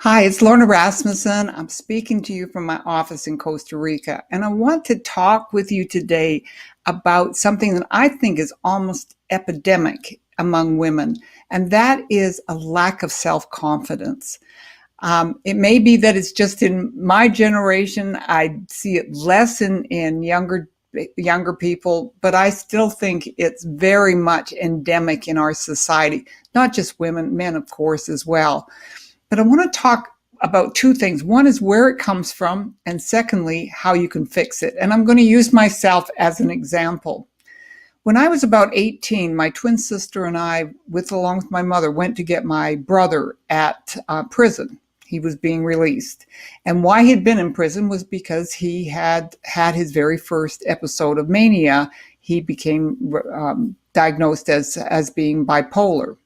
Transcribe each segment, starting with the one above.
Hi, it's Lorna Rasmussen. I'm speaking to you from my office in Costa Rica, and I want to talk with you today about something that I think is almost epidemic among women, and that is a lack of self-confidence. It may be that it's just in my generation. I see it less in younger people, but I still think it's very much endemic in our society, not just women, men, of course, as well. But I want to talk about two things. One is where it comes from, and secondly, how you can fix it. And I'm going to use myself as an example. When I was about 18, my twin sister and I, along with my mother, went to get my brother at prison. He was being released. And why he'd been in prison was because he had had his very first episode of mania. He became diagnosed as being bipolar.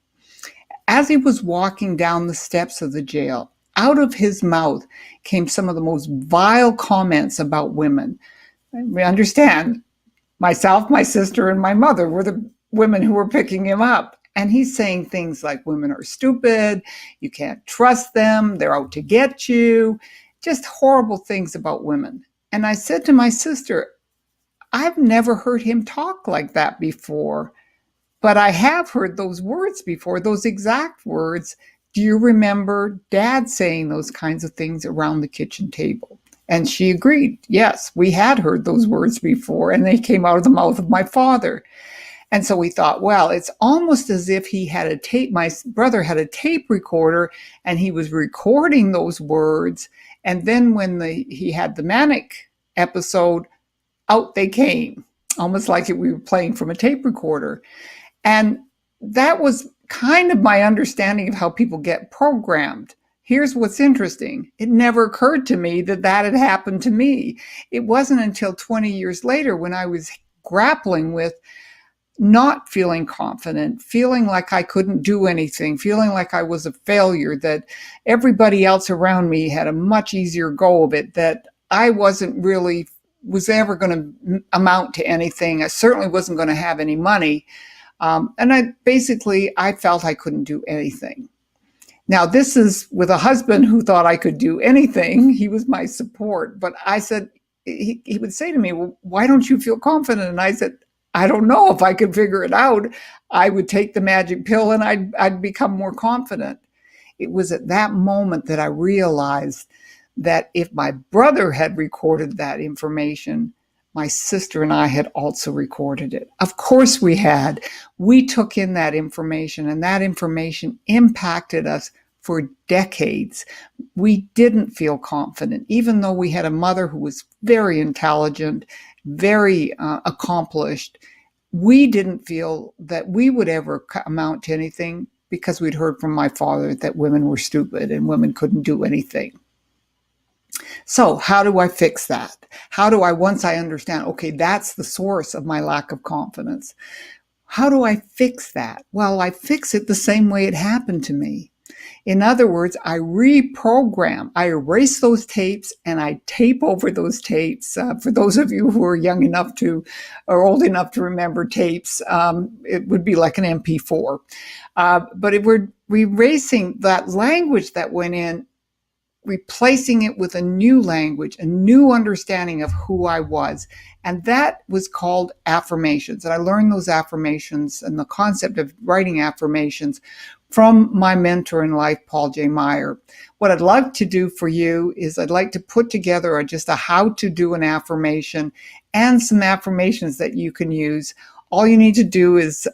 As he was walking down the steps of the jail, out of his mouth came some of the most vile comments about women. We understand, myself, my sister, and my mother were the women who were picking him up. And he's saying things like women are stupid, you can't trust them, they're out to get you, just horrible things about women. And I said to my sister, I've never heard him talk like that before. But I have heard those words before, those exact words. Do you remember Dad saying those kinds of things around the kitchen table? And she agreed. Yes, we had heard those words before, and they came out of the mouth of my father. And so we thought, well, it's almost as if he had a tape, my brother had a tape recorder, and he was recording those words. And then when he had the manic episode, out they came, almost like we were playing from a tape recorder. And that was kind of my understanding of how people get programmed. Here's what's interesting. It never occurred to me that that had happened to me. It wasn't until 20 years later when I was grappling with not feeling confident, feeling like I couldn't do anything, feeling like I was a failure, that everybody else around me had a much easier go of it, that I was ever going to amount to anything. I certainly wasn't going to have any money. And I felt I couldn't do anything. Now, this is with a husband who thought I could do anything. He was my support. But I said, he would say to me, well, why don't you feel confident? And I said, I don't know. If I could figure it out, I would take the magic pill and I'd become more confident. It was at that moment that I realized that if my brother had recorded that information, my sister and I had also recorded it. Of course we had. We took in that information, and that information impacted us for decades. We didn't feel confident, even though we had a mother who was very intelligent, very accomplished. We didn't feel that we would ever amount to anything because we'd heard from my father that women were stupid and women couldn't do anything. So how do I fix that? Once I understand, okay, that's the source of my lack of confidence, how do I fix that? Well, I fix it the same way it happened to me. In other words, I reprogram, I erase those tapes and I tape over those tapes. For those of you who are young enough or old enough to remember tapes, it would be like an MP4. But we're erasing that language that went in, replacing it with a new language, a new understanding of who I was. And that was called affirmations. And I learned those affirmations and the concept of writing affirmations from my mentor in life, Paul J. Meyer. What I'd like to do for you is I'd like to put together just a how to do an affirmation and some affirmations that you can use. All you need to do is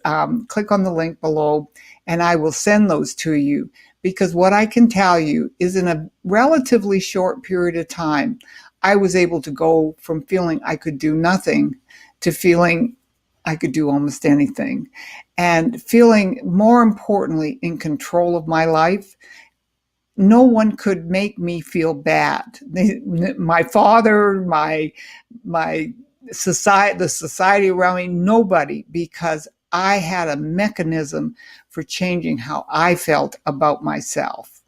click on the link below and I will send those to you. Because what I can tell you is in a relatively short period of time, I was able to go from feeling I could do nothing to feeling I could do almost anything, and feeling, more importantly, in control of my life. No one could make me feel bad. My father, my society, the society around me, nobody, because I had a mechanism for changing how I felt about myself.